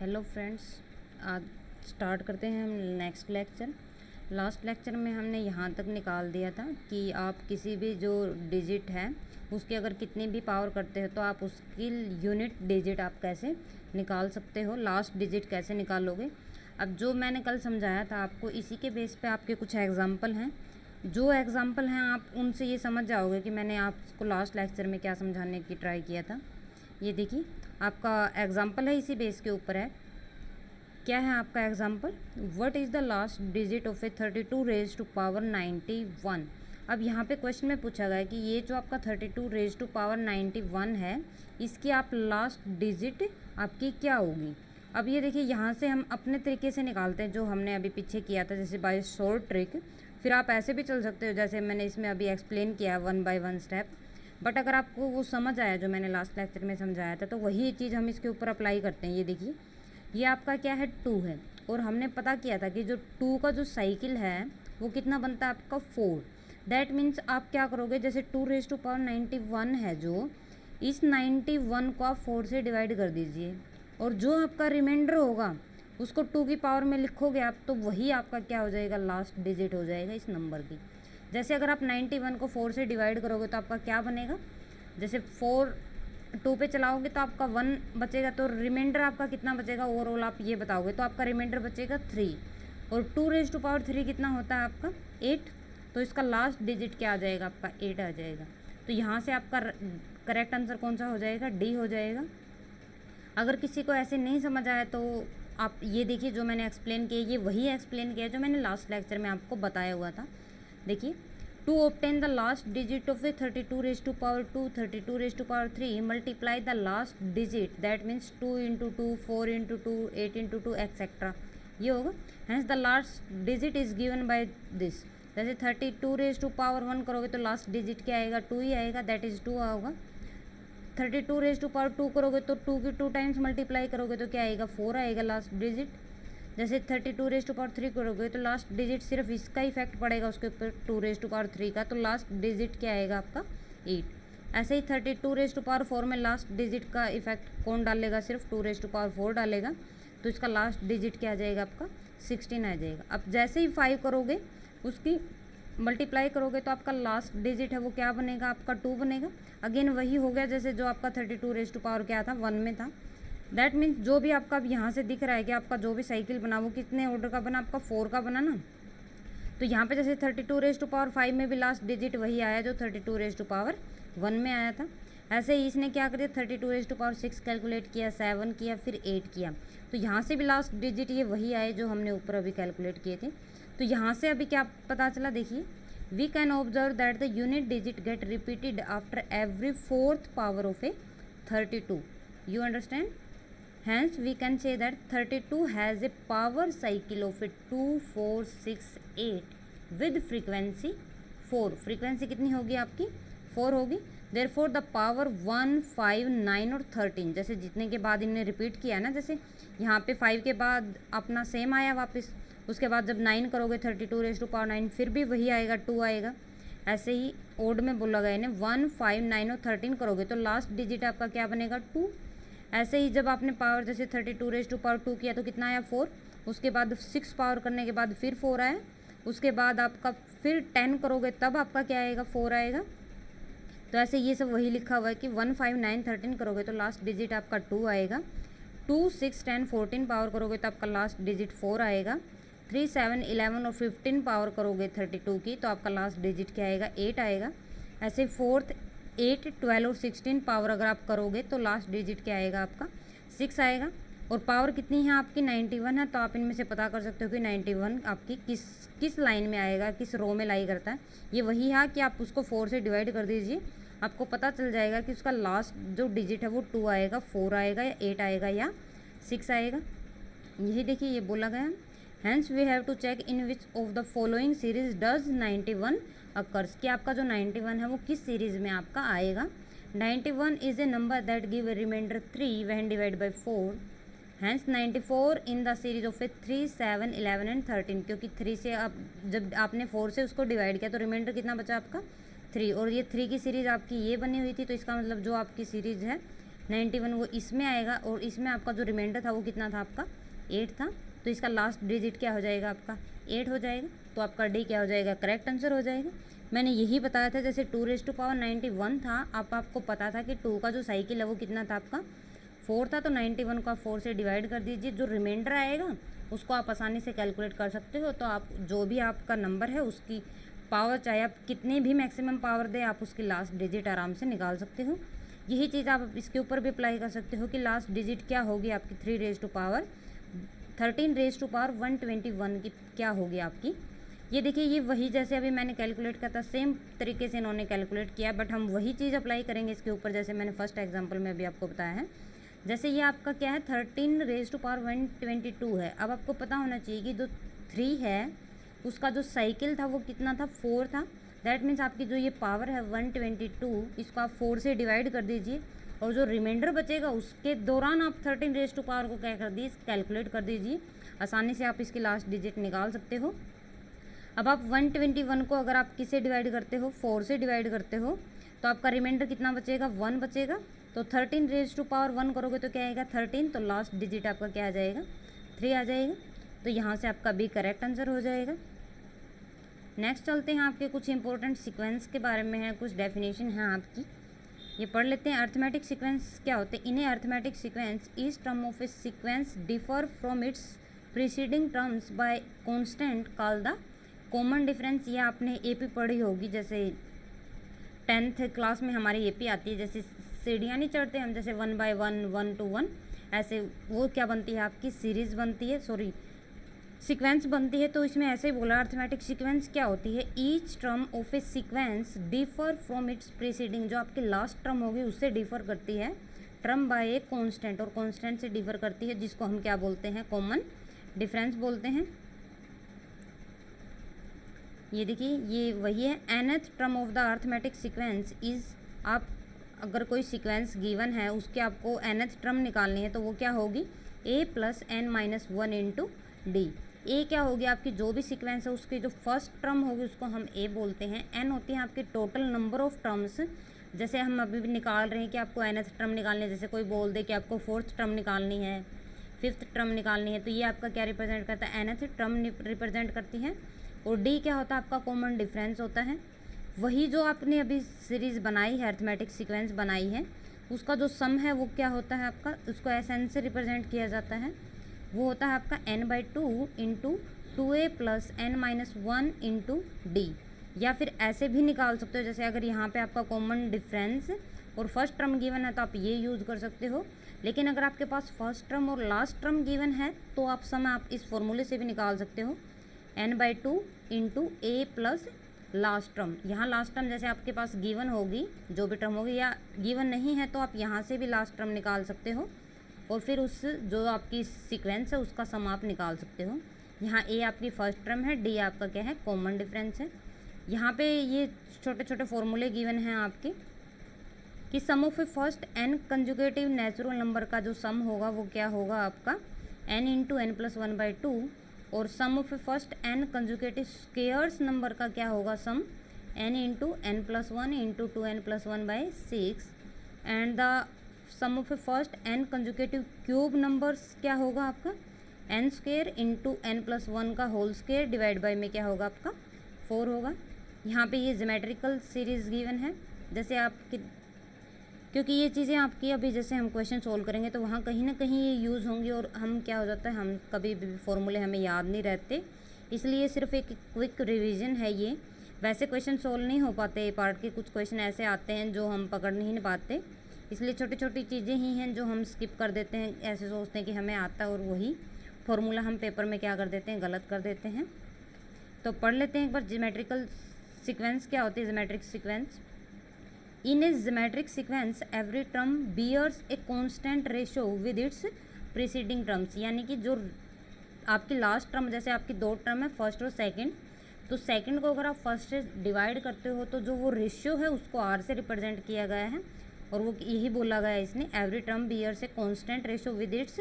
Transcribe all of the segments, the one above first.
Hello friends, आज start करते हैं हम नेक्स्ट लेक्चर। लास्ट लेक्चर में हमने यहाँ तक निकाल दिया था कि आप किसी भी जो डिजिट है उसकी अगर कितनी भी पावर करते हो तो आप उसकी यूनिट डिजिट आप कैसे निकाल सकते हो, लास्ट डिजिट कैसे निकालोगे। अब जो मैंने कल समझाया था आपको, इसी के बेस पे आपके कुछ एग्जाम्पल हैं। जो एग्जाम्पल हैं आप उनसे ये समझ जाओगे कि मैंने आपको लास्ट लेक्चर में क्या समझाने की ट्राई किया था। ये देखिए आपका एग्जाम्पल है, इसी बेस के ऊपर है। क्या है आपका example? What is the last digit of A 32 raise to power 91। अब यहाँ पे क्वेश्चन में पूछा गया है कि ये जो आपका 32 रेज टू पावर 91 है, इसकी आप लास्ट डिजिट आपकी क्या होगी। अब ये देखिए, यहाँ से हम अपने तरीके से निकालते हैं जो हमने अभी पीछे किया था, जैसे बाय शॉर्ट ट्रिक। फिर आप ऐसे भी चल सकते हो जैसे मैंने इसमें अभी एक्सप्लेन किया 1 बाय 1 स्टेप। बट अगर आपको वो समझ आया जो मैंने लास्ट लेक्चर में समझाया था, तो वही चीज़ हम इसके ऊपर अप्लाई करते हैं। ये देखिए, ये आपका क्या है, 2 है, और हमने पता किया था कि जो 2 का जो साइकिल है वो कितना बनता है आपका 4। दैट मीन्स आप क्या करोगे, जैसे 2 रेज टू पावर 91 है जो, इस 91 को आप 4 से डिवाइड कर दीजिए, और जो आपका रिमाइंडर होगा उसको 2 की पावर में लिखोगे आप, तो वही आपका क्या हो जाएगा, लास्ट डिजिट हो जाएगा इस नंबर की। जैसे अगर आप 91 को 4 से डिवाइड करोगे तो आपका क्या बनेगा, जैसे 4 2 पे चलाओगे तो आपका 1 बचेगा, तो रिमाइंडर आपका कितना बचेगा ओवरऑल आप ये बताओगे, तो आपका रिमाइंडर बचेगा 3। और 2 रेज टू पावर 3 कितना होता है आपका 8, तो इसका लास्ट डिजिट क्या आ जाएगा आपका 8 आ जाएगा। तो यहाँ से आपका करेक्ट आंसर कौन सा हो जाएगा, डी हो जाएगा। अगर किसी को ऐसे नहीं समझ आया तो आप ये देखिए, जो मैंने एक्सप्लेन किया ये वही एक्सप्लेन किया जो मैंने लास्ट लेक्चर में आपको बताया हुआ था। देखिए, to obtain the last digit of A 32 raise to power 2, 32 raise to power 3, multiply the last digit, that means 2 into 2, 4 into 2, 8 into 2 etcetera, ये होगा। Hence the last digit is given by this. जैसे 32 raise to power 1 करोगे तो last digit क्या आएगा, 2 ही आएगा, that is 2 होगा। 32 raise to power 2 करोगे तो 2 की 2 टाइम्स मल्टीप्लाई करोगे तो क्या आएगा, 4 आएगा लास्ट डिजिट। जैसे 32 रेज टू पावर 3 करोगे तो लास्ट डिजिट सिर्फ इसका इफेक्ट पड़ेगा उसके ऊपर 2 रेज टू पावर 3 का, तो लास्ट डिजिट क्या आएगा आपका 8। ऐसे ही 32 रेज टू पावर 4 में लास्ट डिजिट का इफेक्ट कौन डालेगा, सिर्फ 2 रेज टू पावर 4 डालेगा, तो इसका लास्ट डिजिट क्या आ जाएगा आपका 16 आ जाएगा। अब जैसे ही 5 करोगे उसकी मल्टीप्लाई करोगे तो आपका लास्ट डिजिट है वो क्या बनेगा, आपका 2 बनेगा। अगेन वही हो गया जैसे जो आपका 32 रेज टू पावर क्या था 1 में था। दैट मीन्स जो भी आपका अब यहाँ से दिख रहा है कि आपका जो भी साइकिल बना वो कितने ऑर्डर का बना, आपका 4 का बना ना। तो यहाँ पे जैसे 32 रेज टू पावर 5 में भी लास्ट डिजिट वही आया जो 32 रेज टू पावर 1 में आया था। ऐसे ही इसने क्या कर दिया, 32 रेज टू पावर 6 कैलकुलेट किया, 7 किया, फिर 8 किया, तो यहाँ से भी लास्ट डिजिट ये वही आए जो हमने ऊपर अभी कैलकुलेट किए थे। तो यहाँ से अभी क्या पता चला, देखिए, we can observe that the unit digit get repeated after every 4th power of A 32। You understand? Hence, we can say that 32 has a power cycle of a 2, 4, 6, 8 with frequency 4। frequency कितनी होगी आपकी 4 होगी। Therefore, the power 1, 5, 9 और 13, जैसे जितने के बाद इनने रिपीट किया ना, जैसे यहाँ पे 5 के बाद अपना सेम आया वापस, उसके बाद जब 9 करोगे 32 रेज टू पावर 9 फिर भी वही आएगा, 2 आएगा। ऐसे ही ओड में बोला गया इन्हें 1, 5, 9 और 13 करोगे तो लास्ट डिजिट आपका क्या बनेगा 2। ऐसे ही जब आपने पावर जैसे 32 रेज टू पावर 2 किया तो कितना आया 4, उसके बाद 6 पावर करने के बाद फिर 4 आया, उसके बाद आपका फिर 10 करोगे तब आपका क्या आएगा 4 आएगा। तो ऐसे ये सब वही लिखा हुआ है कि 1, 5, 9, 13 करोगे तो लास्ट डिजिट आपका 2 आएगा, 2, 6, 10, 14 पावर करोगे तो आपका लास्ट डिजिट 4 आएगा, 3, 7, 11 और 15 पावर करोगे 32 की तो आपका लास्ट डिजिट क्या आएगा 8 आएगा। ऐसे 4th 8, 12 और 16 पावर अगर आप करोगे तो लास्ट डिजिट क्या आएगा आपका 6 आएगा। और पावर कितनी है आपकी 91 है, तो आप इनमें से पता कर सकते हो कि 91 आपकी किस लाइन में आएगा, किस रो में लाई करता है। ये वही है कि आप उसको 4 से डिवाइड कर दीजिए, आपको पता चल जाएगा कि उसका लास्ट जो डिजिट है वो 2 आएगा, 4 आएगा या 8 आएगा या 6 आएगा। यही देखिए ये बोला गया। Hence we have to check in which of the following series does 91 occurs, कि आपका जो 91 है वो किस सीरीज़ में आपका आएगा। 91 is a number that give a remainder 3 when divide by 4। Hence 94 in the series of a 3, 7, 11 and 13, क्योंकि 3 से आप जब आपने 4 से उसको डिवाइड किया तो रिमाइंडर कितना बचा आपका 3, और ये 3 की सीरीज़ आपकी ये बनी हुई थी, तो इसका मतलब जो आपकी सीरीज़ है 91 वो इसमें आएगा, और इसमें आपका जो रिमाइंडर था वो कितना था आपका 8 था, तो इसका लास्ट डिजिट क्या हो जाएगा आपका 8 हो जाएगा। तो आपका डी क्या हो जाएगा, करेक्ट आंसर हो जाएगा। मैंने यही बताया था, जैसे 2⁻91 था, आपको पता था कि 2 का जो साइकिल है वो कितना था आपका 4 था, तो 91 को आप 4 से डिवाइड कर दीजिए, जो रिमाइंडर आएगा उसको आप आसानी से कैलकुलेट कर सकते हो। तो आप जो भी आपका नंबर है उसकी पावर, चाहे आप कितनी भी मैक्सिमम पावर दे, आप उसकी लास्ट डिजिट आराम से निकाल सकते हो। यही चीज़ आप इसके ऊपर भी अप्लाई कर सकते हो कि लास्ट डिजिट क्या होगी आपकी 13⁻121 की क्या होगी आपकी। ये देखिए, ये वही जैसे अभी मैंने कैलकुलेट किया था सेम तरीके से इन्होंने कैलकुलेट किया, बट हम वही चीज़ अप्लाई करेंगे इसके ऊपर, जैसे मैंने फर्स्ट एग्जांपल में अभी आपको बताया है। जैसे ये आपका क्या है 13⁻122 है। अब आपको पता होना चाहिए कि जो 3 है उसका जो साइकिल था वो कितना था 4 था। दैट मीन्स आपकी जो ये पावर है 122, इसको आप 4 से डिवाइड कर दीजिए, और जो रिमाइंडर बचेगा उसके दौरान आप 13 को क्या कर दीजिए, कैलकुलेट कर दीजिए। आसानी से आप इसकी लास्ट डिजिट निकाल सकते हो। अब आप 121 को अगर आप किससे डिवाइड करते हो, 4 से डिवाइड करते हो, तो आपका रिमाइंडर कितना बचेगा 1 बचेगा। तो 13⁻1 करोगे तो क्या आएगा 13, तो लास्ट डिजिट आपका क्या आ जाएगा 3 आ जाएगा। तो यहाँ से आपका बी करेक्ट आंसर हो जाएगा। नेक्स्ट चलते हैं, आपके कुछ इंपॉर्टेंट सीक्वेंस के बारे में है, कुछ डेफिनेशन है आपकी, ये पढ़ लेते हैं। अर्थमेटिक सीक्वेंस क्या होते हैं? इन्हें arithmetic sequence is term of a sequence differ from its preceding terms by constant call the common difference. ये आपने एपी पढ़ी होगी, जैसे 10th क्लास में हमारी एपी आती है, जैसे सीढ़ियाँ नहीं चढ़ते हम, जैसे 1 by 1 1 to 1 ऐसे, वो क्या बनती है आपकी सीरीज़ बनती है, सॉरी सीक्वेंस बनती है। तो इसमें ऐसे ही बोला, अर्थमेटिक सीक्वेंस क्या होती है, each term of a sequence differ from its preceding, जो आपकी लास्ट टर्म होगी उससे डिफर करती है टर्म बाय ए कॉन्स्टेंट, और कॉन्स्टेंट से डिफर करती है, जिसको हम क्या बोलते हैं कॉमन डिफरेंस बोलते हैं। ये देखिए, ये वही है। nth term of the arithmetic sequence is, आप अगर कोई सीक्वेंस गिवन है उसके आपको nth टर्म निकालनी है तो वो क्या होगी a + n-1 इंटू डी। ए क्या होगी आपकी, जो भी सीक्वेंस है उसकी जो फर्स्ट टर्म होगी उसको हम ए बोलते हैं। n होती है आपकी टोटल नंबर ऑफ टर्म्स, जैसे हम अभी भी निकाल रहे हैं कि आपको nth टर्म निकालनी है, जैसे कोई बोल दे कि आपको 4th टर्म निकालनी है, 5th टर्म निकालनी है, तो ये आपका क्या रिप्रेजेंट करता है, nth टर्म रिप्रेजेंट करती है। और डी क्या होता है आपका, कॉमन डिफरेंस होता है। वही जो आपने अभी सीरीज़ बनाई है, अर्थमेटिक सीक्वेंस बनाई है, उसका जो सम है वो क्या होता है आपका, उसको एन से रिप्रेजेंट किया जाता है, वो होता है आपका n/2 into 2a + n-1 into D. या फिर ऐसे भी निकाल सकते हो, जैसे अगर यहाँ पे आपका कॉमन डिफरेंस और फर्स्ट टर्म गिवन है तो आप ये यूज़ कर सकते हो। लेकिन अगर आपके पास फर्स्ट टर्म और लास्ट टर्म गिवन है तो आप सम आप इस फॉर्मूले से भी निकाल सकते हो, n/2 into a + last term. यहाँ लास्ट टर्म जैसे आपके पास गिवन होगी, जो भी टर्म होगी, या गिवन नहीं है तो आप यहाँ से भी लास्ट टर्म निकाल सकते हो, और फिर उस जो आपकी सीक्वेंस है उसका सम आप निकाल सकते हो। यहाँ a आपकी फर्स्ट टर्म है, d आपका क्या है कॉमन डिफरेंस है। यहाँ पे ये छोटे छोटे फॉर्मूले गिवन हैं आपके कि sum of a first n conjugative natural number का जो सम होगा वो क्या होगा आपका n इंटू n+1/2, और sum of a first n conjugative squares number का क्या होगा sum n into n+1 into 2n+1/6, and the sum of a first n conjugative cube numbers क्या होगा आपका n² इंटू n+1 का होल स्क्वायर डिवाइड बाय में क्या होगा आपका 4 होगा। यहाँ पे ये ज्योमेट्रिकल सीरीज़ गिवन है, जैसे आपकी, क्योंकि ये चीज़ें आपकी अभी जैसे हम क्वेश्चन सोल्व करेंगे तो वहाँ कहीं ना कहीं ये यूज़ होंगी, और हम क्या हो जाता है हम कभी भी फॉर्मूले हमें याद नहीं रहते, इसलिए सिर्फ एक क्विक रिवीजन है ये। वैसे क्वेश्चन सोल्व नहीं हो पाते, पार्ट के कुछ क्वेश्चन ऐसे आते हैं जो हम पकड़ नहीं पाते, इसलिए छोटी छोटी चीज़ें ही हैं जो हम स्किप कर देते हैं, ऐसे सोचते हैं कि हमें आता है और वही फॉर्मूला हम पेपर में क्या कर देते हैं गलत कर देते हैं। तो पढ़ लेते हैं एक बार, ज्योमेट्रिकल सीक्वेंस क्या होती है। Geometric sequence, in a geometric sequence every term bears a constant ratio with its preceding terms, यानी कि जो आपकी लास्ट टर्म, जैसे आपकी 2 टर्म है फर्स्ट और सेकंड, तो सेकंड को अगर आप फर्स्ट से डिवाइड करते हो तो जो वो रेशियो है उसको आर से रिप्रेजेंट किया गया है, और वो यही बोला गया है इसने, every term bears a constant ratio with its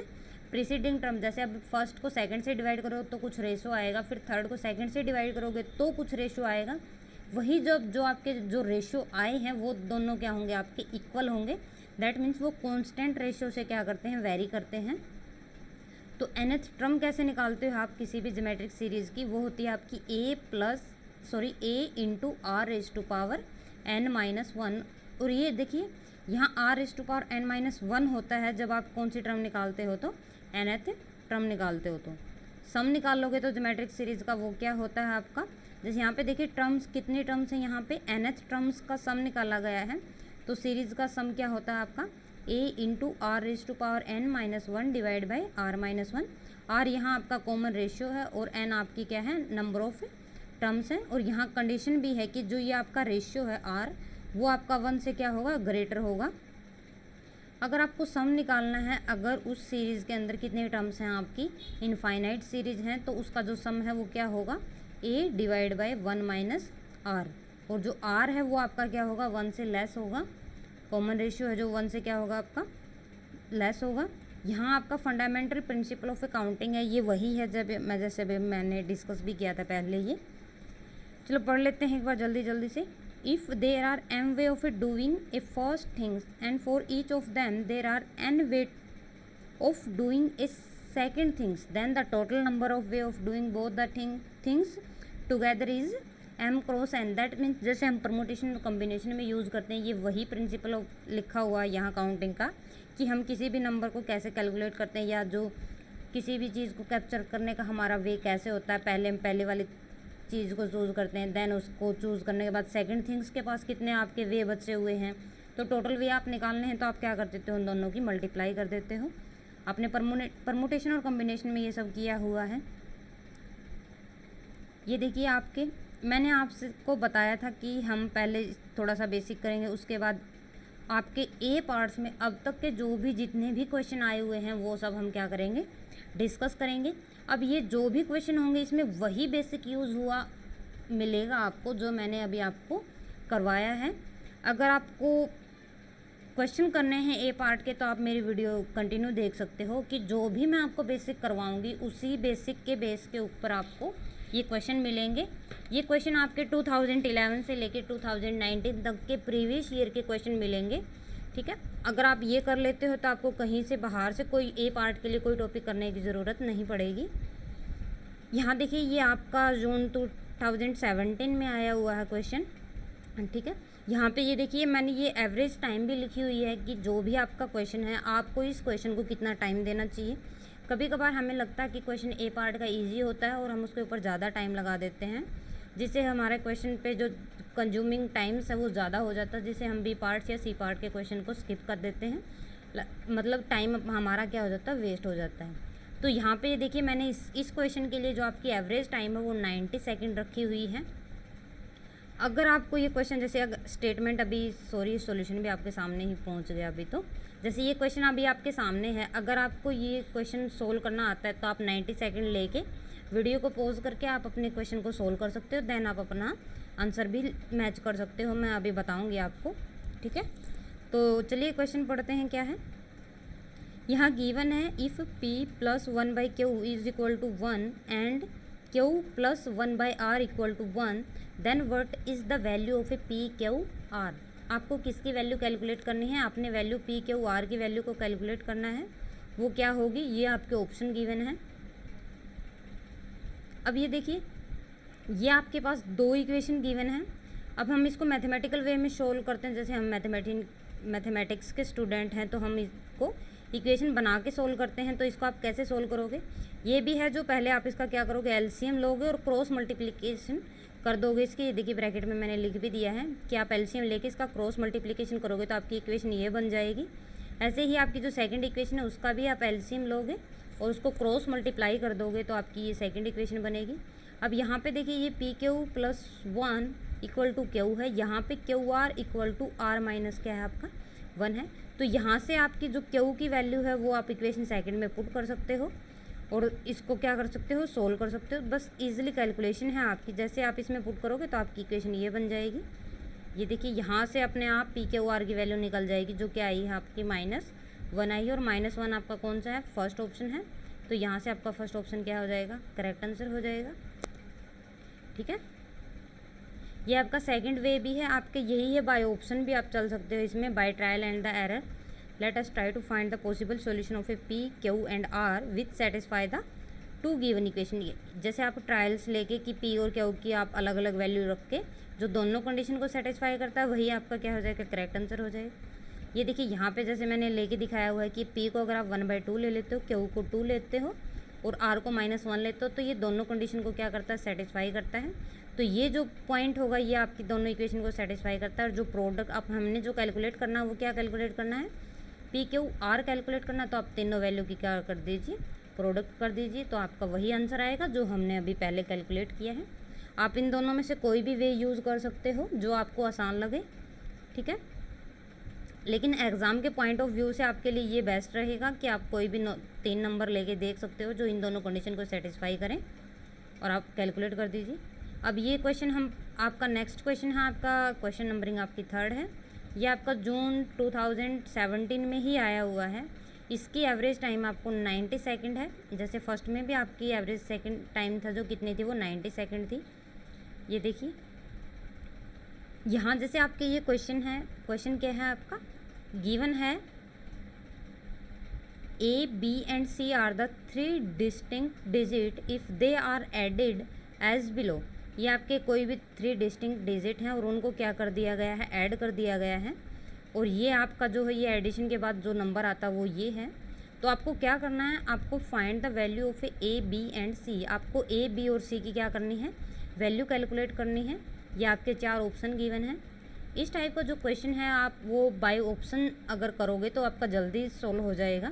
preceding term. जैसे अब फर्स्ट को सेकंड से डिवाइड करो तो कुछ रेशियो आएगा, फिर थर्ड को सेकंड से डिवाइड करोगे तो कुछ रेशियो आएगा, वही जो आपके जो रेशियो आए हैं वो दोनों क्या होंगे, आपके इक्वल होंगे। दैट मीन्स वो कांस्टेंट रेशियो से क्या करते हैं, वेरी करते हैं। तो nth टर्म कैसे निकालते हो आप किसी भी ज्योमेट्रिक सीरीज़ की, वो होती है आपकी a into r raise to power n-1। और ये देखिए यहाँ r raise to power n-1 होता है जब आप कौन सी टर्म निकालते हो, तो nth टर्म निकालते हो। तो सम निकाल लोगे तो ज्योमेट्रिक सीरीज़ का वो क्या होता है आपका, जैसे यहाँ पे देखिए टर्म्स, कितनी टर्म्स हैं यहाँ पे, nth टर्म्स का सम निकाला गया है। तो सीरीज़ का सम क्या होता है आपका a into r raise to power n-1 divide by r-1। r यहाँ आपका कॉमन रेशियो है और n आपकी क्या है, नंबर ऑफ टर्म्स हैं। और यहाँ कंडीशन भी है कि जो ये आपका रेशियो है r, वो आपका 1 से क्या होगा, ग्रेटर होगा। अगर आपको सम निकालना है, अगर उस सीरीज़ के अंदर कितने टर्म्स हैं आपकी, इनफाइनाइट सीरीज़ हैं, तो उसका जो सम है वो क्या होगा, a divide by 1 minus r। और जो r है वो आपका क्या होगा, 1 से लेस होगा। कॉमन रेशियो है जो 1 से क्या होगा, आपका लेस होगा। यहाँ आपका फंडामेंटल प्रिंसिपल ऑफ अकाउंटिंग है, ये वही है जैसे मैंने डिस्कस भी किया था पहले ये। चलो पढ़ लेते हैं एक बार जल्दी से। If there are m way of doing a first things and for each of them there are n way of doing a second things, then the total number of way of doing both the things together is m cross n। That means जैसे हम permutation और combination में use करते हैं, ये वही principal लिखा हुआ है यहाँ काउंटिंग का, कि हम किसी भी नंबर को कैसे कैलकुलेट करते हैं, या जो किसी भी चीज़ को कैप्चर करने का हमारा वे कैसे होता है। पहले हम पहले वाली चीज़ को चूज़ करते हैं, देन उसको चूज़ करने के बाद सेकंड थिंग्स के पास कितने आपके वे बचे हुए हैं, तो टोटल वे आप निकालने हैं तो आप क्या कर देते हो, उन दोनों की मल्टीप्लाई कर देते हो। आपने परमुटेशन और कॉम्बिनेशन में ये सब किया हुआ है। ये देखिए आपके, मैंने आपको बताया था कि हम पहले थोड़ा सा बेसिक करेंगे, उसके बाद आपके ए पार्ट्स में अब तक के जो भी जितने भी क्वेश्चन आए हुए हैं वो सब हम क्या करेंगे, डिस्कस करेंगे। अब ये जो भी क्वेश्चन होंगे इसमें वही बेसिक यूज़ हुआ मिलेगा आपको जो मैंने अभी आपको करवाया है। अगर आपको क्वेश्चन करने हैं ए पार्ट के तो आप मेरी वीडियो कंटिन्यू देख सकते हो, कि जो भी मैं आपको बेसिक करवाऊंगी उसी बेसिक के बेस के ऊपर आपको ये क्वेश्चन मिलेंगे। ये क्वेश्चन आपके 2011 से लेके 2019 तक के प्रीवियस ईयर के क्वेश्चन मिलेंगे, ठीक है। अगर आप ये कर लेते हो तो आपको कहीं से बाहर से कोई ए पार्ट के लिए कोई टॉपिक करने की ज़रूरत नहीं पड़ेगी। यहाँ देखिए ये आपका जून 2017 में आया हुआ है क्वेश्चन, ठीक है। यहाँ पे ये देखिए मैंने ये एवरेज टाइम भी लिखी हुई है कि जो भी आपका क्वेश्चन है आपको इस क्वेश्चन को कितना टाइम देना चाहिए। कभी कभार हमें लगता है कि क्वेश्चन ए पार्ट का इजी होता है और हम उसके ऊपर ज़्यादा टाइम लगा देते हैं, जिससे हमारे क्वेश्चन पे जो कंज्यूमिंग टाइम्स है वो ज़्यादा हो जाता है, जिससे हम बी पार्ट या सी पार्ट के क्वेश्चन को स्किप कर देते हैं, मतलब टाइम हमारा क्या हो जाता है, वेस्ट हो जाता है। तो यहाँ पे देखिए मैंने इस क्वेश्चन के लिए जो आपकी एवरेज टाइम है वो 90 सेकेंड रखी हुई है। अगर आपको ये क्वेश्चन जैसे अगर स्टेटमेंट अभी सॉल्यूशन भी आपके सामने ही पहुँच गया अभी, तो जैसे ये क्वेश्चन अभी आपके सामने है, अगर आपको ये क्वेश्चन सोल्व करना आता है तो आप 90 सेकेंड लेके वीडियो को पॉज करके आप अपने क्वेश्चन को सोल्व कर सकते हो, देन आप अपना आंसर भी मैच कर सकते हो, मैं अभी बताऊंगी आपको, ठीक है। तो चलिए क्वेश्चन पढ़ते हैं क्या है। यहाँ गिवन है if p plus 1/q is equal to 1 and q plus 1/r equal to 1, then what is the value of a p/q/r। आपको किसकी वैल्यू कैलकुलेट करनी है, आपने वैल्यू p/q/r की वैल्यू को कैलकुलेट करना है। वो क्या होगी, ये आपके ऑप्शन गिवन है। अब ये देखिए ये आपके पास दो इक्वेशन गिवन है। अब हम इसको मैथमेटिकल वे में सोल्व करते हैं, जैसे हम मैथमेटिक्स के स्टूडेंट हैं तो हम इसको इक्वेशन बना के सोल्व करते हैं। तो इसको आप कैसे सोल्व करोगे, ये भी है जो पहले आप इसका क्या करोगे, एलसीएम लोगे और क्रॉस मल्टीप्लिकेशन कर दोगे इसकी। देखिए ब्रैकेट में मैंने लिख भी दिया है कि आप एलसीएम लेके इसका क्रॉस मल्टीप्लिकेशन करोगे तो आपकी इक्वेशन ये बन जाएगी। ऐसे ही आपकी जो सेकंड इक्वेशन है उसका भी आप एलसीएम लोगे और उसको क्रॉस मल्टीप्लाई कर दोगे तो आपकी ये सेकंड इक्वेशन बनेगी। अब यहाँ पे देखिए ये p/q plus 1 equal to Q है, यहाँ पे QR equal to R minus क्या है आपका 1 है। तो यहाँ से आपकी जो Q की वैल्यू है वो आप इक्वेशन सेकंड में पुट कर सकते हो और इसको क्या कर सकते हो, सोल्व कर सकते हो। बस इजीली कैलकुलेशन है आपकी, जैसे आप इसमें पुट करोगे तो आपकी इक्वेशन ये बन जाएगी। ये देखिए यहाँ से अपने आप p/q/r की वैल्यू निकल जाएगी जो क्या आई है आपकी -1 आई है, और -1 आपका कौन सा है, फर्स्ट ऑप्शन है। तो यहाँ से आपका फर्स्ट ऑप्शन क्या हो जाएगा, करेक्ट आंसर हो जाएगा, ठीक है। ये आपका सेकंड वे भी है, आपके यही है, बाय ऑप्शन भी आप चल सकते हो इसमें, by trial and the error. Let us try to find the possible solution of a p q and r with satisfy the two given equation. जैसे आप ट्रायल्स लेके कि पी और क्यू की आप अलग अलग वैल्यू रख के जो दोनों कंडीशन को सेटिस्फाई करता है वही आपका क्या हो जाएगा, करेक्ट आंसर हो जाएगा। ये देखिए यहाँ पे जैसे मैंने लेके दिखाया हुआ है कि पी को अगर आप 1/2 ले लेते हो, क्यू को 2 लेते हो और आर को -1 लेते हो, तो ये दोनों कंडीशन को क्या करता है, सेटिस्फाई करता है। तो ये जो पॉइंट होगा ये आपकी दोनों इक्वेशन को सेटिस्फाई करता है। और जो प्रोडक्ट आप हमने जो कैलकुलेट करना है वो क्या कैलकुलेट करना है, पी क्यू आर कैलकुलेट करना। तो आप तीनों वैल्यू की क्या कर दीजिए, प्रोडक्ट कर दीजिए, तो आपका वही आंसर आएगा जो हमने अभी पहले कैलकुलेट किया है। आप इन दोनों में से कोई भी वे यूज़ कर सकते हो जो आपको आसान लगे, ठीक है। लेकिन एग्ज़ाम के पॉइंट ऑफ व्यू से आपके लिए ये बेस्ट रहेगा कि आप कोई भी 3 नंबर लेके देख सकते हो जो इन दोनों कंडीशन को सेटिस्फाई करें और आप कैलकुलेट कर दीजिए। अब ये क्वेश्चन हम आपका नेक्स्ट क्वेश्चन है, आपका क्वेश्चन नंबरिंग आपकी 3rd है। ये आपका जून 2017 में ही आया हुआ है। इसकी एवरेज टाइम आपको 90 सेकंड है। जैसे फर्स्ट में भी आपकी एवरेज सेकंड टाइम था जो कितनी थी, वो 90 सेकंड थी। ये देखिए यहाँ जैसे आपके ये क्वेश्चन है, क्वेश्चन क्या है आपका, गिवन है A, B and C are the 3 distinct digit if they are added as below। ये आपके कोई भी 3 डिस्टिंक्ट डिजिट हैं और उनको क्या कर दिया गया है, ऐड कर दिया गया है। और ये आपका जो है ये एडिशन के बाद जो नंबर आता है वो ये है। तो आपको क्या करना है, आपको find the value of A B and C. आपको ए बी और सी की क्या करनी है, वैल्यू कैलकुलेट करनी है। ये आपके 4 ऑप्शन गिवन है। इस टाइप का जो क्वेश्चन है आप वो बाय ऑप्शन अगर करोगे तो आपका जल्दी सॉल्व हो जाएगा।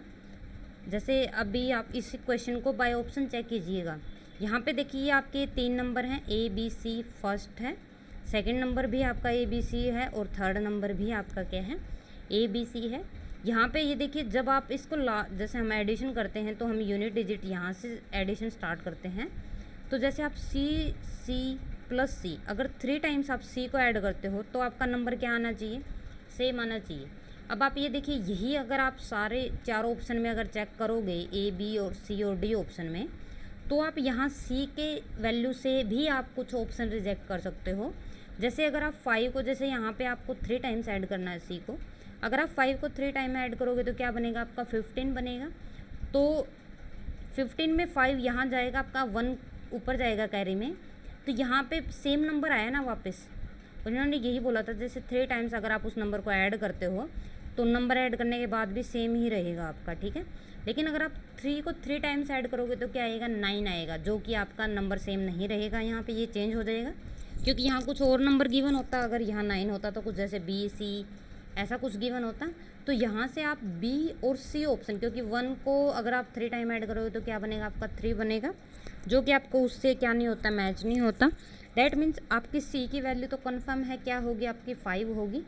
जैसे अभी आप इस क्वेश्चन को बाय ऑप्शन चेक कीजिएगा। यहाँ पे देखिए आपके 3 नंबर हैं, ए बी सी फर्स्ट है, सेकंड नंबर भी आपका ए बी सी है और थर्ड नंबर भी आपका क्या है, ए बी सी है। यहाँ पे ये देखिए जब आप इसको जैसे हम एडिशन करते हैं तो हम यूनिट डिजिट यहाँ से एडिशन स्टार्ट करते हैं। तो जैसे आप सी प्लस सी, अगर 3 टाइम्स आप सी को ऐड करते हो तो आपका नंबर क्या आना चाहिए, सेम आना चाहिए। अब आप ये देखिए यही अगर आप सारे 4 ऑप्शन में अगर चेक करोगे, ए बी और सी और डी ऑप्शन में, तो आप यहाँ सी के वैल्यू से भी आप कुछ ऑप्शन रिजेक्ट कर सकते हो। जैसे अगर आप 5 को, जैसे यहाँ पे आपको 3 टाइम्स ऐड करना है सी को, अगर आप 5 को 3 टाइम ऐड करोगे तो क्या बनेगा, आपका 15 बनेगा। तो 15 में 5 यहाँ जाएगा, आपका 1 ऊपर जाएगा कैरी में, तो यहाँ पे सेम नंबर आया ना वापस। उन्होंने यही बोला था जैसे 3 टाइम्स अगर आप उस नंबर को ऐड करते हो तो नंबर ऐड करने के बाद भी सेम ही रहेगा आपका, ठीक है। लेकिन अगर आप 3 को 3 टाइम्स ऐड करोगे तो क्या आएगा, 9 आएगा, जो कि आपका नंबर सेम नहीं रहेगा। यहाँ पे ये चेंज हो जाएगा क्योंकि यहाँ कुछ और नंबर गिवन होता, अगर यहाँ 9 होता तो कुछ जैसे बी सी ऐसा कुछ गिवन होता। तो यहाँ से आप बी और सी ऑप्शन, क्योंकि 1 को अगर आप 3 टाइम ऐड करोगे तो क्या बनेगा, आपका 3 बनेगा, जो कि आपको उससे क्या नहीं होता, मैच नहीं होता। दैट मीन्स आपकी सी की वैल्यू तो कन्फर्म है, क्या होगी आपकी 5 होगी।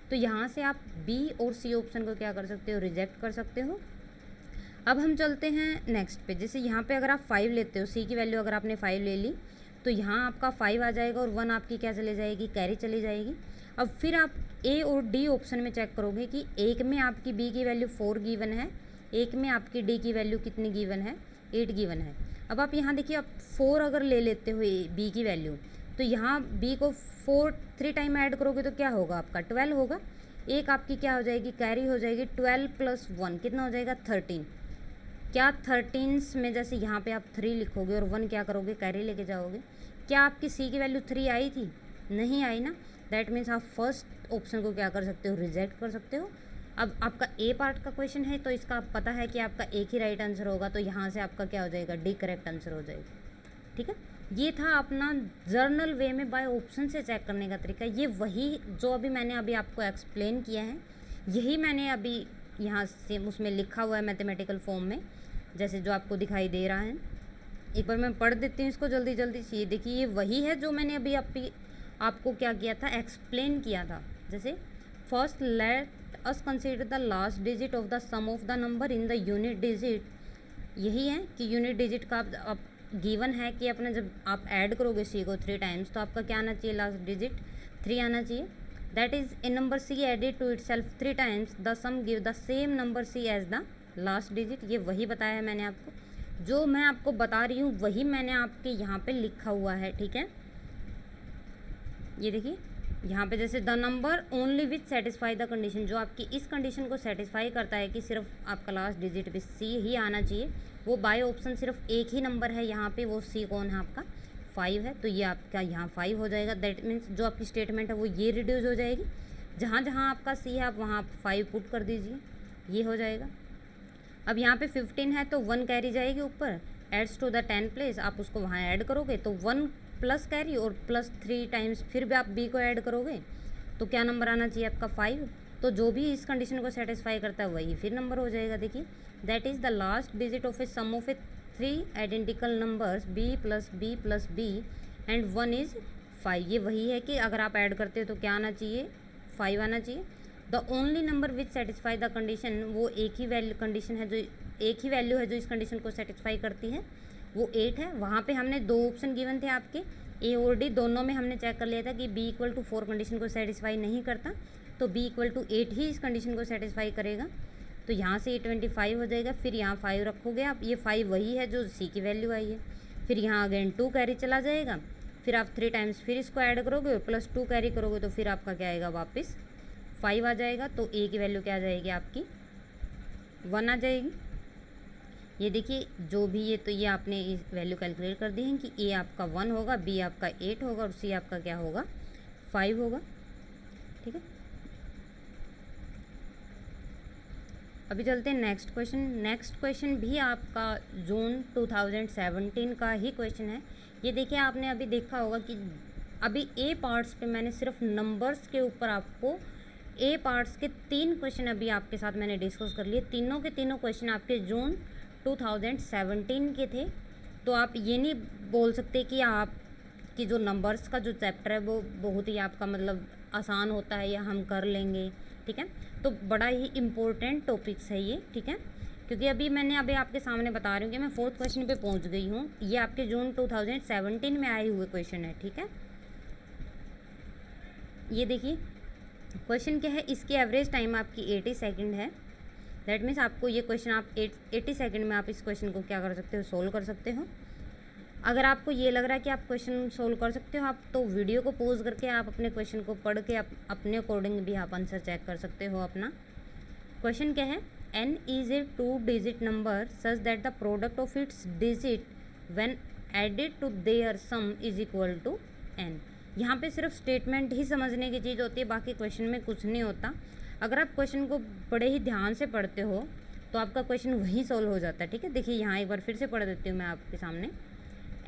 तो यहाँ से आप बी और सी ऑप्शन को क्या कर सकते हो, रिजेक्ट कर सकते हो। अब हम चलते हैं नेक्स्ट पे। जैसे यहाँ पे अगर आप 5 लेते हो, सी की वैल्यू अगर आपने 5 ले ली तो यहाँ आपका 5 आ जाएगा और 1 आपकी क्या चली जाएगी, कैरी चली जाएगी। अब फिर आप ए और डी ऑप्शन में चेक करोगे कि एक में आपकी बी की वैल्यू 4 गिवन है, एक में आपकी डी की वैल्यू कितनी गिवन है, 8 गिवन है। अब आप यहाँ देखिए आप 4 अगर ले लेते हो बी की वैल्यू, तो यहाँ बी को 3 टाइम ऐड करोगे तो क्या होगा, आपका 12 होगा। एक आपकी क्या हो जाएगी, कैरी हो जाएगी। 12 + 1 कितना हो जाएगा, 13। क्या 13 में जैसे यहाँ पे आप 3 लिखोगे और 1 क्या करोगे, कैरी लेके जाओगे। क्या आपकी सी की वैल्यू 3 आई थी, नहीं आई ना। दैट मीन्स आप फर्स्ट ऑप्शन को क्या कर सकते हो, रिजेक्ट कर सकते हो। अब आपका ए पार्ट का क्वेश्चन है तो इसका आप पता है कि आपका एक ही राइट आंसर होगा, तो यहाँ से आपका क्या हो जाएगा, डी करेक्ट आंसर हो जाएगा, ठीक है। ये था अपना जर्नल वे में बाय ऑप्शन से चेक करने का तरीका। ये वही जो अभी मैंने अभी आपको एक्सप्लेन किया है, यही मैंने अभी यहाँ से उसमें लिखा हुआ है मैथमेटिकल फॉर्म में, जैसे जो आपको दिखाई दे रहा है। एक बार मैं पढ़ देती हूँ इसको जल्दी जल्दी से। ये देखिए ये वही है जो मैंने अभी आपको क्या किया था, एक्सप्लेन किया था। जैसे first let us consider the last digit of the sum of the number in the unit digit. यही है कि यूनिट डिजिट का आप गिवन है कि अपने जब आप ऐड करोगे सी को 3 टाइम्स तो आपका क्या आना चाहिए, लास्ट डिजिट 3 आना चाहिए। That is a number c added to itself 3 times the sum give the same number c as the last digit. ये वही बताया है मैंने आपको, जो मैं आपको बता रही हूँ वही मैंने आपके यहाँ पे लिखा हुआ है, ठीक है। ये देखिए यहाँ पे जैसे the number only which satisfy the condition, जो आपकी इस कंडीशन को सेटिस्फाई करता है कि सिर्फ आपका लास्ट डिजिट भी सी ही आना चाहिए, वो बाय ऑप्शन सिर्फ एक ही नंबर है यहाँ पे, वो सी कौन है आपका 5 है, तो ये आपका यहाँ 5 हो जाएगा। दैट मीन्स जो आपकी स्टेटमेंट है वो ये रिड्यूस हो जाएगी, जहाँ जहाँ आपका सी है आप वहाँ 5 पुट कर दीजिए, ये हो जाएगा। अब यहाँ पे 15 है तो 1 कैरी जाएगी ऊपर, एड्स टू द 10 प्लेस, आप उसको वहाँ ऐड करोगे तो 1 प्लस कैरी और प्लस 3 टाइम्स फिर भी आप बी को ऐड करोगे तो क्या नंबर आना चाहिए आपका 5। तो जो भी इस कंडीशन को सेटिस्फाई करता है वही फिर नंबर हो जाएगा। देखिए that is the last digit of a sum of a 3 identical numbers b plus b and 1 is 5। ये वही है कि अगर आप ऐड करते हो तो क्या आना चाहिए 5 आना चाहिए। The only number which satisfy the condition, वो एक ही वैल्यू कंडीशन है, जो एक ही वैल्यू है जो इस कंडीशन को सेटिस्फाई करती है, वो 8 है। वहाँ पे हमने 2 ऑप्शन गिवन थे आपके ए और डी, दोनों में हमने चेक कर लिया था कि बी इक्वल टू 4 कंडीशन को सेटिस्फाई नहीं करता, तो बी इक्वल टू 8 ही इस कंडीशन को सेटिस्फाई करेगा। तो यहाँ से ये 25 हो जाएगा, फिर यहाँ 5 रखोगे आप, ये 5 वही है जो सी की वैल्यू आई है। फिर यहाँ अगेन 2 कैरी चला जाएगा, फिर आप 3 टाइम्स फिर इसको ऐड करोगे और प्लस 2 कैरी करोगे तो फिर आपका क्या आएगा वापस 5 आ जाएगा। तो ए की वैल्यू क्या आ जाएगी आपकी 1 आ जाएगी। ये देखिए जो भी ये, तो ये आपने इस वैल्यू कैलकुलेट कर दी है कि ए आपका 1 होगा, बी आपका 8 होगा और सी आपका क्या होगा 5 होगा। ठीक है, अभी चलते हैं नेक्स्ट क्वेश्चन। नेक्स्ट क्वेश्चन भी आपका जून 2017 का ही क्वेश्चन है। ये देखिए आपने अभी देखा होगा कि अभी ए पार्ट्स पे मैंने सिर्फ नंबर्स के ऊपर आपको ए पार्ट्स के 3 क्वेश्चन अभी आपके साथ मैंने डिस्कस कर लिए। तीनों के तीनों क्वेश्चन आपके जून 2017 के थे। तो आप ये नहीं बोल सकते कि आप कि जो नंबर्स का जो चैप्टर है वो बहुत ही आपका मतलब आसान होता है या हम कर लेंगे। ठीक है, तो बड़ा ही इम्पोर्टेंट टॉपिक्स है ये। ठीक है, क्योंकि अभी आपके सामने बता रही हूँ कि मैं 4th क्वेश्चन पे पहुँच गई हूँ। ये आपके जून 2017 में आए हुए क्वेश्चन है। ठीक है, ये देखिए क्वेश्चन क्या है, इसकी एवरेज टाइम आपकी 80 सेकेंड है। दैट मीन्स आपको ये क्वेश्चन आप 80 सेकेंड में आप इस क्वेश्चन को क्या कर सकते हो, सोल्व कर सकते हो। अगर आपको ये लग रहा है कि आप क्वेश्चन सोल्व कर सकते हो, आप तो वीडियो को पॉज करके आप अपने क्वेश्चन को पढ़ के आप अपने अकॉर्डिंग भी आप आंसर चेक कर सकते हो अपना। क्वेश्चन क्या है, n is a 2 digit number such that the product of its digit when added to their sum is equal to n। यहाँ पे सिर्फ स्टेटमेंट ही समझने की चीज़ होती है, बाकी क्वेश्चन में कुछ नहीं होता। अगर आप क्वेश्चन को बड़े ही ध्यान से पढ़ते हो तो आपका क्वेश्चन वहीं सॉल्व हो जाता है। ठीक है, देखिए यहाँ एक बार फिर से पढ़ देती हूँ मैं आपके सामने।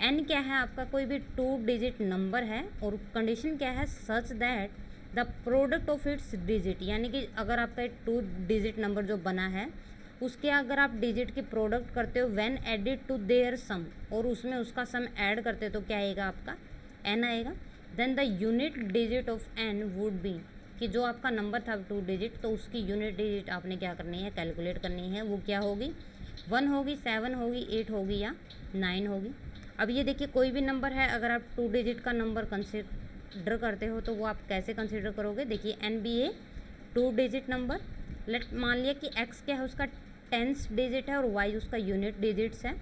n क्या है आपका, कोई भी 2 डिजिट नंबर है और कंडीशन क्या है, सच that the product of its digit, यानी कि अगर आपका 2 डिजिट नंबर जो बना है उसके अगर आप डिजिट की प्रोडक्ट करते हो व्हेन एडिड टू देयर सम, और उसमें उसका सम ऐड करते हो तो क्या आएगा आपका n आएगा। Then the unit digit of n would be, कि जो आपका नंबर था 2 डिजिट तो उसकी यूनिट डिजिट आपने क्या करनी है, कैलकुलेट करनी है। वो क्या होगी, 1 होगी, 7 होगी, 8 होगी या 9 होगी। अब ये देखिए कोई भी नंबर है, अगर आप 2 डिजिट का नंबर कंसिडर करते हो तो वो आप कैसे कंसिडर करोगे। देखिए n भी ए 2 डिजिट नंबर, लेट मान लिया कि x क्या है उसका 10th डिजिट है और y उसका यूनिट डिजिट्स है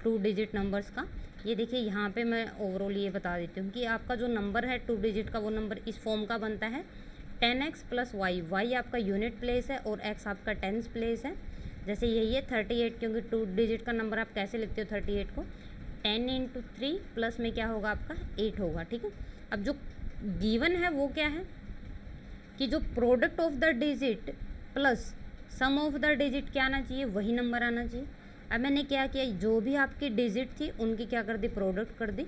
2 डिजिट नंबर्स का। ये देखिए यहाँ पे मैं ओवरऑल ये बता देती हूँ कि आपका जो नंबर है 2 डिजिट का, वो नंबर इस फॉर्म का बनता है 10x प्लस वाई। वाई आपका यूनिट प्लेस है और x आपका 10th प्लेस है। जैसे यही है 38, क्योंकि 2 डिजिट का नंबर आप कैसे लिखते हो 38 को, 10 इंटू 3 प्लस में क्या होगा आपका 8 होगा। ठीक है, अब जो गिवन है वो क्या है कि जो product of the digit plus sum of the digit क्या आना चाहिए, वही नंबर आना चाहिए। अब मैंने क्या किया, जो भी आपकी डिजिट थी उनकी क्या कर दी, प्रोडक्ट कर दी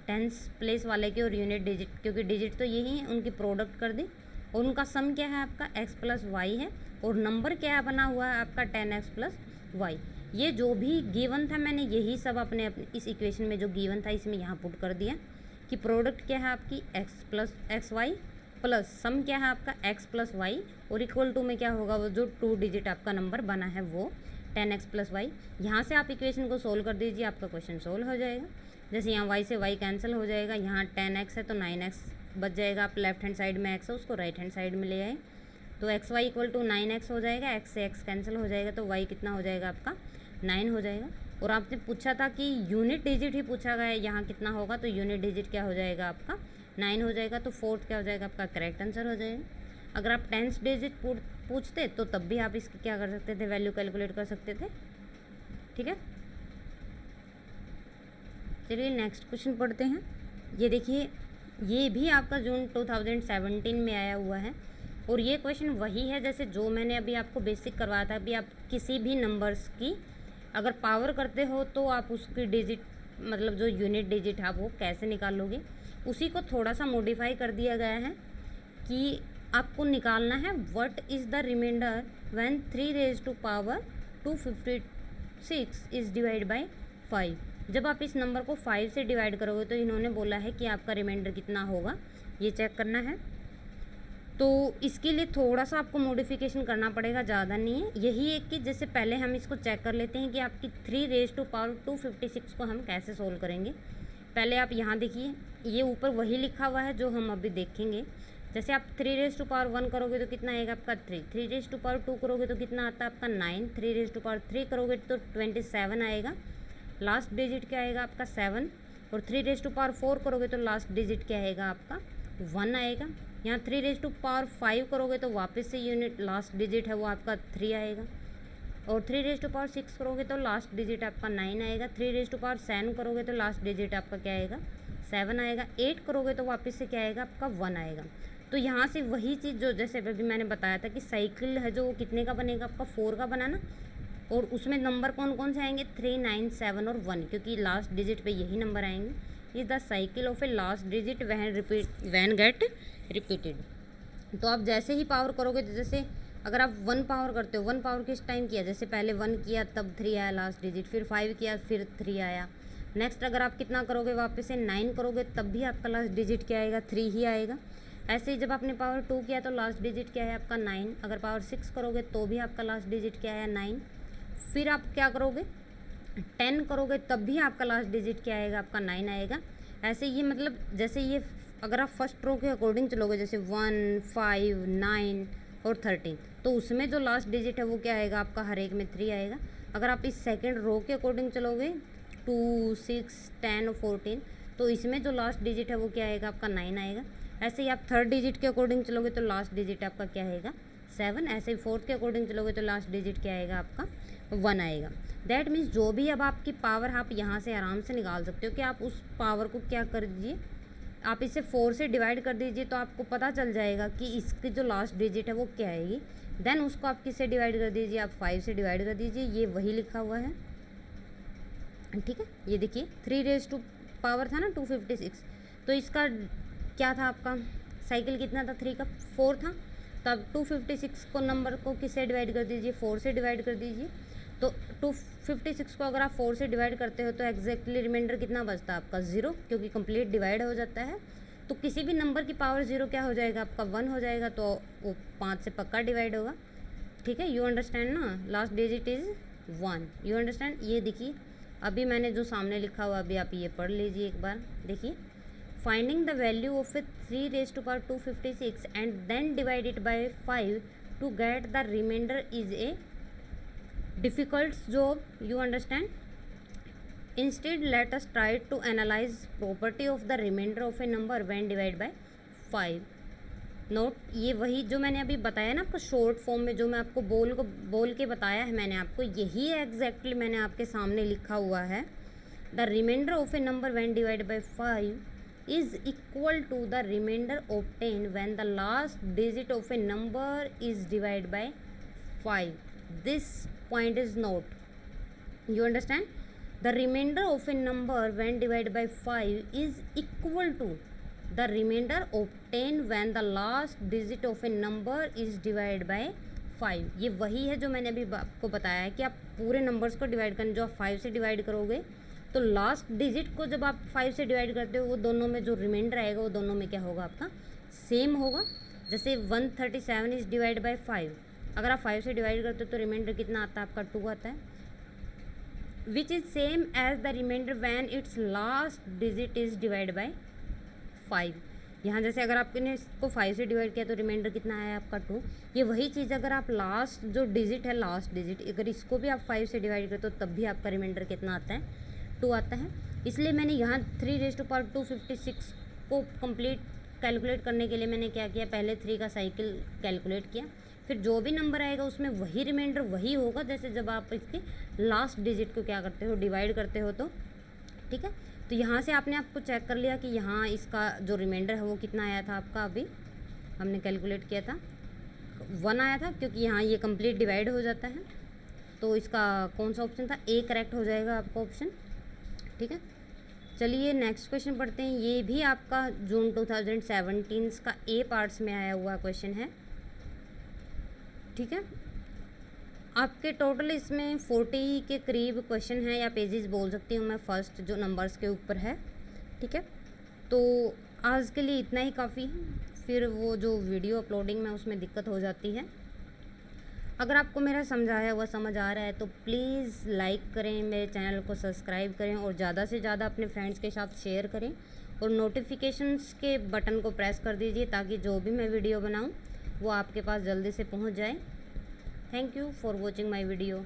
10th प्लेस वाले की और यूनिट डिजिट, क्योंकि डिजिट तो यही है, उनकी प्रोडक्ट कर दी और उनका सम क्या है आपका x प्लस वाई है और नंबर क्या बना हुआ है आपका 10x प्लस वाई। ये जो भी गिवन था मैंने यही सब अपने इस इक्वेशन में जो गिवन था इसमें यहाँ पुट कर दिया कि प्रोडक्ट क्या है आपकी x plus x y plus sum क्या है आपका x प्लस वाई और इक्वल टू में क्या होगा, वो जो 2 डिजिट आपका नंबर बना है वो 10x प्लस वाई। यहाँ से आप इक्वेशन को सोल्व कर दीजिए, आपका क्वेश्चन सोल्व हो जाएगा। जैसे यहाँ y से y कैंसिल हो जाएगा, यहाँ 10x है तो 9x बच जाएगा। आप लेफ्ट हैंड साइड में x है उसको राइट हैंड साइड में ले आए तो x Y equal to 9x हो जाएगा। x से x कैंसिल हो जाएगा तो y कितना हो जाएगा आपका 9 हो जाएगा। और आपने पूछा था कि यूनिट डिजिट ही पूछा गया है, यहाँ कितना होगा, तो यूनिट डिजिट क्या हो जाएगा आपका 9 हो जाएगा, तो फोर्थ क्या हो जाएगा आपका करेक्ट आंसर हो जाएगा। अगर आप 10th डिजिट पूछते तो तब भी आप इसकी क्या कर सकते थे, वैल्यू कैलकुलेट कर सकते थे। ठीक है, चलिए नेक्स्ट क्वेश्चन पढ़ते हैं। ये देखिए, ये भी आपका जून 2017 में आया हुआ है और ये क्वेश्चन वही है जैसे जो मैंने अभी आपको बेसिक करवाया था। अभी आप किसी भी नंबर्स की अगर पावर करते हो तो आप उसकी डिजिट मतलब जो यूनिट डिजिट है वो कैसे निकालोगे, उसी को थोड़ा सा मॉडिफाई कर दिया गया है कि आपको निकालना है what is the remainder when 3 raise to power 256 is divide by 5। जब आप इस नंबर को 5 से डिवाइड करोगे तो इन्होंने बोला है कि आपका रिमाइंडर कितना होगा, ये चेक करना है। तो इसके लिए थोड़ा सा आपको मॉडिफिकेशन करना पड़ेगा, ज़्यादा नहीं है। यही है कि जैसे पहले हम इसको चेक कर लेते हैं कि आपकी 3 रेज़ टू पावर 256 को हम कैसे सोल्व करेंगे। पहले आप यहाँ देखिए, ये ऊपर वही लिखा हुआ है जो हम अभी देखेंगे। जैसे आप 3 रेज़ टू पावर 1 करोगे तो कितना आएगा आपका 3, 3 रेज़ टू पावर 2 करोगे तो कितना आता है आपका 9, 3 रेज़ टू पावर 3 करोगे तो 27 आएगा, लास्ट डिजिट क्या आएगा आपका 7, और 3 रेज़ टू पावर 4 करोगे तो लास्ट डिजिट क्या आएगा आपका 1 आएगा। यहाँ 3 रेज़ टू पावर 5 करोगे तो वापस से यूनिट लास्ट डिजिट है वो आपका 3 आएगा, और 3 रेज़ टू पावर 6 करोगे तो लास्ट डिजिट आपका 9 आएगा, 3 रेज़ टू पावर 7 करोगे तो लास्ट डिजिट आपका क्या आएगा 7 आएगा, 8 करोगे तो वापस से क्या आएगा आपका 1 आएगा। तो यहाँ से वही चीज़ जो जैसे अभी मैंने बताया था कि साइकिल है जो वो कितने का बनेगा आपका 4 का बनाना, और उसमें नंबर कौन कौन से आएंगे 3, 9, 7 और 1, क्योंकि लास्ट डिजिट पे यही नंबर आएंगे। Is the cycle of a last digit when get repeated. तो आप जैसे ही पावर करोगे, तो जैसे अगर आप 1 पावर करते हो, 1 पावर किस टाइम किया, जैसे पहले 1 किया तब 3 आया लास्ट डिजिट, फिर 5 किया फिर 3 आया। नेक्स्ट अगर आप कितना करोगे, वापस से 9 करोगे तब भी आपका लास्ट डिजिट क्या आएगा 3 ही आएगा। ऐसे ही जब आपने पावर 2 किया तो लास्ट डिजिट क्या है आपका 9, अगर पावर 6 करोगे तो भी आपका लास्ट डिजिट क्या है 9। फिर आप क्या करोगे 10 करोगे तब भी आपका लास्ट डिजिट क्या आएगा आपका 9 आएगा। ऐसे ये मतलब जैसे ये अगर आप फर्स्ट रो के अकॉर्डिंग चलोगे, जैसे 1, 5, 9 और 13, तो उसमें जो लास्ट डिजिट है वो क्या आएगा आपका हर एक में 3 आएगा। अगर आप इस सेकंड रो के अकॉर्डिंग चलोगे 2, 6, 10 और 14, तो इसमें जो लास्ट डिजिट है वो क्या आएगा आपका 9 आएगा। ऐसे ही आप थर्ड डिजिट के अकॉर्डिंग चलोगे तो लास्ट डिजिट आपका क्या आएगा 7। ऐसे ही फोर्थ के अकॉर्डिंग चलोगे तो लास्ट डिजिट क्या आएगा आपका 1 आएगा। दैट मीन्स जो भी अब आपकी पावर आप यहाँ से आराम से निकाल सकते हो कि आप उस पावर को क्या कर दीजिए, आप इसे 4 से डिवाइड कर दीजिए तो आपको पता चल जाएगा कि इसकी जो लास्ट डिजिट है वो क्या आएगी। देन उसको आप किससे डिवाइड कर दीजिए, आप 5 से डिवाइड कर दीजिए, ये वही लिखा हुआ है। ठीक है, ये देखिए 3 रेज़ टू पावर था ना 256, तो इसका क्या था आपका साइकिल कितना था 3 का 4 था, तब 256 को नंबर को किससे डिवाइड कर दीजिए 4 से डिवाइड कर दीजिए। तो 256 को अगर आप 4 से डिवाइड करते हो तो एग्जैक्टली रिमाइंडर कितना बचता है आपका 0, क्योंकि कंप्लीट डिवाइड हो जाता है। तो किसी भी नंबर की पावर 0 क्या हो जाएगा आपका 1 हो जाएगा, तो वो 5 से पक्का डिवाइड होगा। ठीक है, यू अंडरस्टैंड ना, last digit is 1, you understand. ये देखिए अभी मैंने जो सामने लिखा हुआ अभी आप ये पढ़ लीजिए एक बार, देखिए finding the value of a 3 raise to power 256 and then divide it by 5 to get the remainder is a difficult job, you understand. Instead let us try to analyze property of the remainder of a number when divided by 5. Note, ये वही जो मैंने अभी बताया ना आपको short form में, जो मैं आपको बोल के बताया है मैंने आपको, यही एग्जैक्टली मैंने आपके सामने लिखा हुआ है। The remainder of a number when divided by 5 is equal to the remainder obtain when the last digit of a number is divided by 5. This point is note, you understand. The remainder of a number when divided by 5 is equal to the remainder obtained when the last digit of a number is divided by 5. ये वही है जो मैंने अभी आपको बताया है कि आप पूरे नंबर्स को डिवाइड करने, जो आप 5 से डिवाइड करोगे तो लास्ट डिजिट को जब आप 5 से डिवाइड करते हो वो दोनों में जो रिमाइंडर आएगा वो दोनों में क्या होगा आपका सेम होगा। जैसे 137 इज डिवाइड बाय 5, अगर आप 5 से डिवाइड करते हो तो रिमाइंडर कितना आता है आपका 2 आता है, which is same as the remainder when its last digit is divide by 5। यहाँ जैसे अगर आपने इसको 5 से डिवाइड किया तो रिमाइंडर कितना आया आपका 2। ये वही चीज़ अगर आप लास्ट जो डिजिट है, लास्ट डिजिट अगर इसको भी आप 5 से डिवाइड करते हो तब भी आपका रिमाइंडर कितना आता है 2 आता है। इसलिए मैंने यहाँ 3 रेज़ टू पावर 256 को कंप्लीट कैलकुलेट करने के लिए मैंने क्या किया, पहले 3 का साइकिल कैलकुलेट किया, फिर जो भी नंबर आएगा उसमें वही रिमाइंडर वही होगा जैसे जब आप इसके लास्ट डिजिट को क्या करते हो, डिवाइड करते हो तो, ठीक है। तो यहाँ से आपने आपको चेक कर लिया कि यहाँ इसका जो रिमाइंडर है वो कितना आया था आपका, अभी हमने कैलकुलेट किया था 1 आया था, क्योंकि यहाँ ये कंप्लीट डिवाइड हो जाता है। तो इसका कौन सा ऑप्शन था, ए करेक्ट हो जाएगा आपका ऑप्शन, ठीक है। चलिए नेक्स्ट क्वेश्चन पढ़ते हैं। ये भी आपका जून 2017 का ए पार्ट्स में आया हुआ क्वेश्चन है, ठीक है। आपके टोटल इसमें 40 के करीब क्वेश्चन हैं या पेजेस बोल सकती हूँ मैं, फर्स्ट जो नंबर्स के ऊपर है, ठीक है। तो आज के लिए इतना ही काफ़ी है, फिर वो जो वीडियो अपलोडिंग में उसमें दिक्कत हो जाती है। अगर आपको मेरा समझाया हुआ समझ आ रहा है तो प्लीज़ लाइक करें, मेरे चैनल को सब्सक्राइब करें और ज़्यादा से ज़्यादा अपने फ्रेंड्स के साथ शेयर करें और नोटिफिकेशंस के बटन को प्रेस कर दीजिए ताकि जो भी मैं वीडियो बनाऊं वो आपके पास जल्दी से पहुंच जाए। Thank you for watching my video.